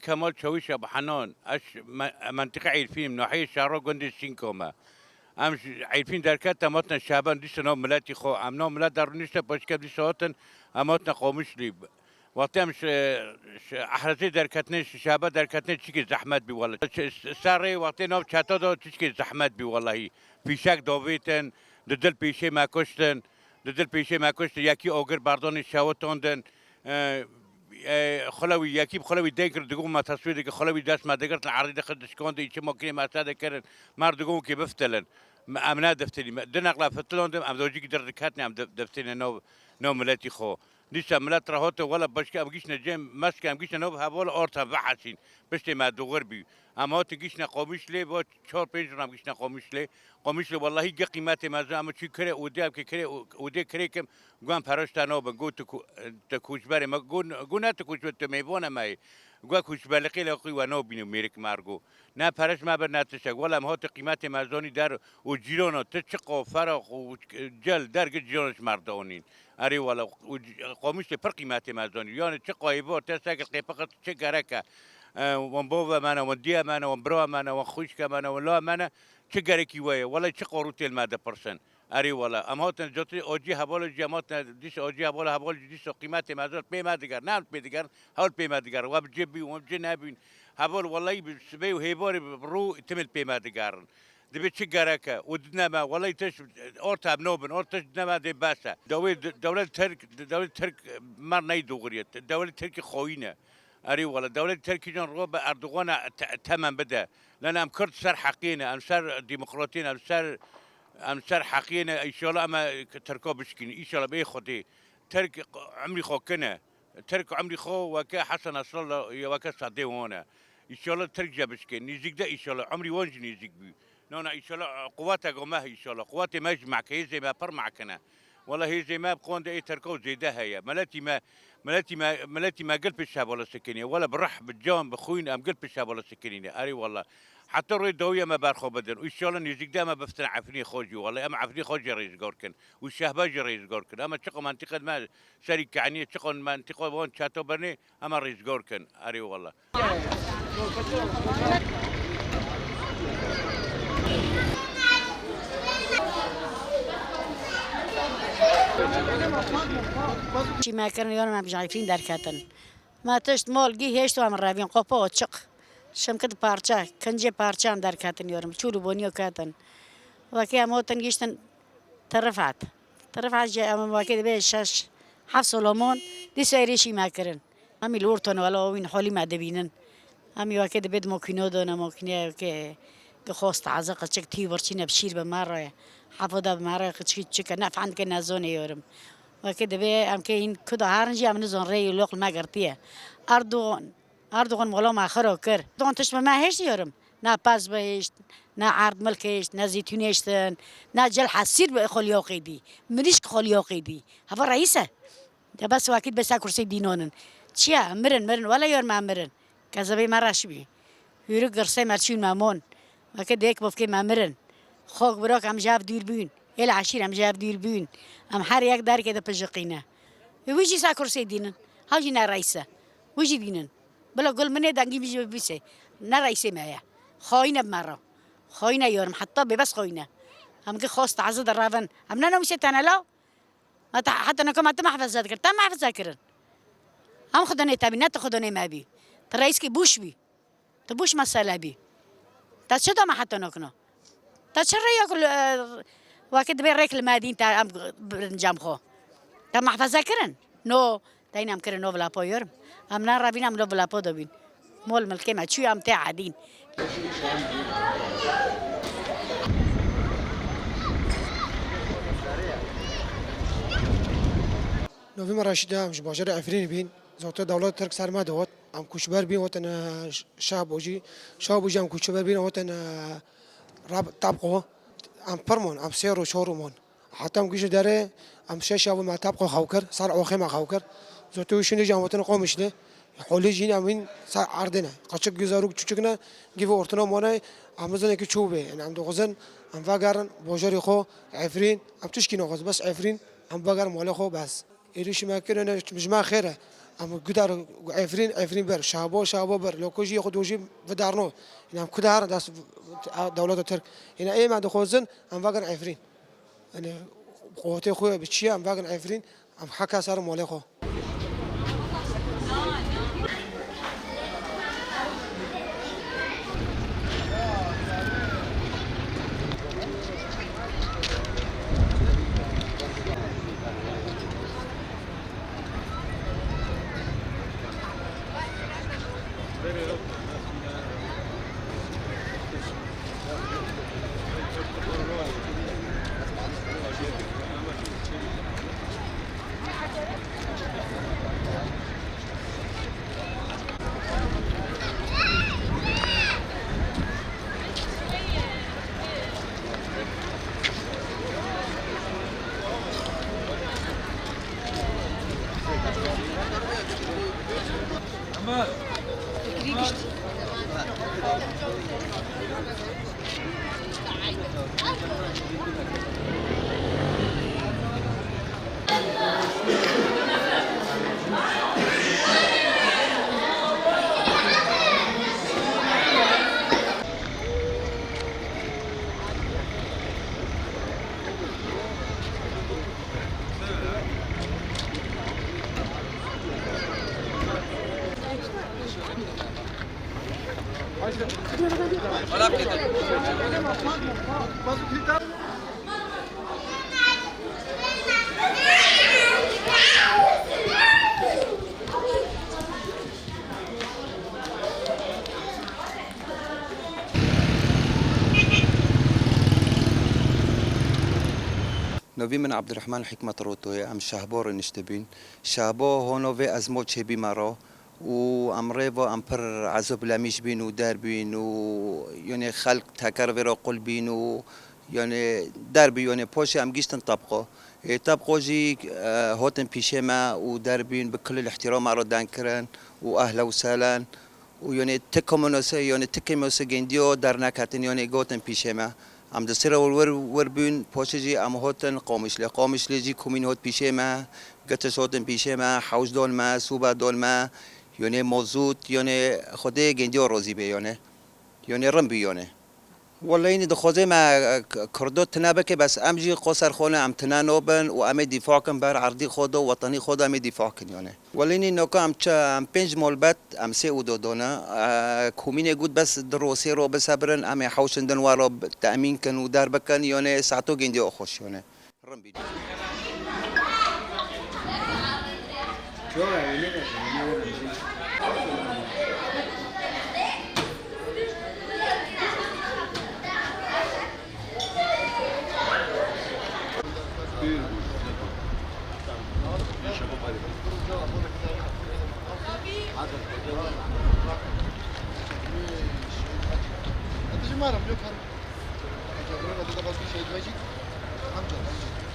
كمال شاويش ابو حنان اش منطقه عيلفين من ناحيه شارع جند السينكوما ام عيلفين دركات اماتنا شعبان ديش نو ملاتي خو ام نو ملات دارنيش باش كاب ديش هاتن اماتنا قومش لي وقتی هم احرزی درکتنه شعبه درکتنه چی که زحمت بی والله سری وقتی نام چتا داد چی که زحمت بی والله پیشک داویتن دل پیشه ما کشتن دل پیشه ما کشتن یکی آگر بردان شوتاندن خلاوی یکی خلاوی دیگر دگو ما تصویر که خلاوی دست ما دیگر العرض دخل شکاند ایچه ماکنی ما ساده کردن مردگو که بفتلن امنا دفتری دنقلا فتلاندم ام دوجی که درکتنه ام دفتری نو ملتی خو لسه ملات راهوت ولا بشكي ام جيشنا جيم ماسكه ام جيشنا نوب هبول اورتا بحسين بشتي ما دوغر بي اما تجيشنا قومش لي بو 4 بيج رام جيشنا قومش لي والله جا قيمتي ما زعما شي كري ودي كري ودي كريكم قام فرشتا نوب نقول تكوش بري ما قلنا تكوش تميبونا ماي قوا كوش بالقي لقي ونو بينو ميرك مارغو نا فرش ما برنا تشك ولا ما هو قيمتي ما زوني دار وجيرونو تشقو فرق وجل درج جيرونش مردونين اری والا قومش پر قیمت مازون یعنی چه قایبو تساق قیپقت چه گرکه ون بوبا مانا ون دیا مانا ون برا مانا ون خوشک مانا ون لا مانا چه گرکی وای ولا چه قروت الماده پرسن اری والا اما هاتن جوتی اوجی حوال جماعت دیش اوجی حوال دیش قیمت مازون پیما دیگر نه پی دیگر حال پیما دیگر و بجیبی و بجنابین حوال والله بسبی و هیباری رو تمل پیما دیگر دبي تشجرك ودنا والله تش أورتا بنوبن أورتا نما دي باسا دولة ترك مر نيدوغرية دولة ترك خوينة أري والله دولة ترك جون روب أردوغان تمام بدا لأن أم كرد سر حقينا أم سر ديمقراطيين أم سر حقينا إن شاء الله أما تركوا بشكين إن شاء الله بيخدي ترك عمري خو كنا ترك عمري خو وكا حسن نصر الله وكا صدي هنا إن شاء الله ترك جابشكين نيزيك ده إن شاء الله عمري وانج نيزيك بي نونا إن شاء الله قواتها قومها إن شاء الله قواتي ما يجمعك هي زي ما برمعكنا والله هي زي ما بقون ده تركوا زي ده هي ملاتي ما قلب الشعب ولا سكينية ولا برح بالجوم بخوين أم قلب الشعب ولا سكينية أري والله حتى روي دوية ما بارخو بدن وإن شاء الله نيزيك ده ما بفتن عفني خوجي والله أما عفني خوجي رئيس قوركن والشهباج رئيس قوركن أما تشقوا منطقة ما شركة عنية تشقوا منطقة وون شاتو برني أما رئيس قوركن أري والله چی ما کردن یارم هم جایفین درکاتن ما تشت مال گی هشت و هم رویم قپا و چق شمکت پارچه کنج پارچه هم درکاتن یارم چولو بونیو کاتن وکی هم هاتن گیشتن طرفات جای هم وکی به 6-7 سالمون دی سایریشی ما کردن همی لورتون ولا وین حالی ما دبینن همی وکی بد ماکینو دانه ماکینه که خواست عزق چک تی ورچینه بشیر به مرای حافظه به مرای چک نفعند که نزونه یارم وكده بيه أم كين كده هارنجي أم نزون ري لوق ما قرتيه أردوغن مولا ما خرو كر دون تشبه ما هيش يورم نا باز بهش نا عرض ملكش نا زيتونيشتن نا جل حسير بخليوقي دي منيش خليوقي دي هذا رئيسه ده بس واكيد بس كرسي دينونن تشيا مرن ولا يور ما مرن كذا بي مراش بي يورو قرسي مرشين مامون وكده هيك بفكي ما مرن خوك براك أم جاب دير بين العشيرة أم جاب دير بين أم حار يك دار كده بجقينا ويجي ساكر سيدينن هاجي نا رئيسة ويجي دينن بلا قول مني دانجي بيجي بيسه نا رئيسة معايا خاينة بمرة خاينة يورم حتى بس خاينة أم كي خاص تعزد الرافن أم نانو مشيت أنا لا حتى أنا كم ما حفظ ذاكر تام ما حفظ ذاكر أم خدوني تبي نت خدوني ما بي ترئيس كي بوش بي تبوش مسألة بي تشدا ما حتى نكنا تشري ياكل واكد بيريك المدينة تا أم برنجام خو تا ما حفظ ذاكرن نو تاين أم كرن نو بلا بايرم أم نار ربنا أم نو بلا بودبين مول ملكي ما شو أم تعادين نوفي راشدة مش باجر عفرين بين زوجة دولة ترك سرما دوت أم كوشبر بين وتن شاب وجي أم كوشبر بين وتن راب تابقو أم فرمون أم سيرو شورمون حتى أم كيش داره أم شاشة وما تابقو خوكر صار أوخي ما خوكر زوجة وشني جام وتن قومش له حولی جین امین سر عردنه قشق جزاروک چوچکنا گیو ارتنا مانای امروزه کی چوبه یعنی ام دوغزن ام واگرن باجری خو عفرین ام توش کی نغز بس عفرین ام واگر مال خو بس ایریش ما کنه مجمع خیره ام گدار عفرین بر شابو بر لوکوجی خودوجی ودارنو این ام کدار داس دولت ترک این ای ما دخوزن ام واقع عفرین يعني قوتي خويا بتشي ام واقع عفرين ام حكا صار مولي خو نوی من عبدالرحمن حکمت روتوی ام شهبار نشتبین شهبا هونوی از مو چه بیمارا و امره و امپر عذاب لمیش بین و در بین و یعنی خلق تکر ورا قل بین و یعنی در بین یعنی پاش ام گیشتن طبقه جی هاتن پیشه ما و در بین بكل الاحترام را دان کرن و اهلا و سهلا و یعنی تکمونسه یعنی تکمونسه گندیو در نکاتن یعنی گوتن پیشه ما ام دسره ور بین پاشجی ام هاتن قامش لی جی کومین هات پیشه ما گتش هاتن پیشه ما حوش دال ما صوبه دال ما یعنی موجود یعنی خوده گندیو روزی یعنی رم بیانه والله اینی دخوازه ما کردوت تنابه که بس امجی قصر خونه ام تنانوبن و ام دفاع کن بر عرضی خود و وطنی خود ام دفاع کن یعنی والله اینی نوکا ام پنج مولبت ام سه و دودونا کومینه گود بس دروسی رو بسبرن ام حوشندن وارا تأمین کن و در بکن یعنی ساعتو گندیو خوش یعنی رم بیدی Ateşim var mı? Yok hanım. Acaba burada da başka şey edecek. Amca.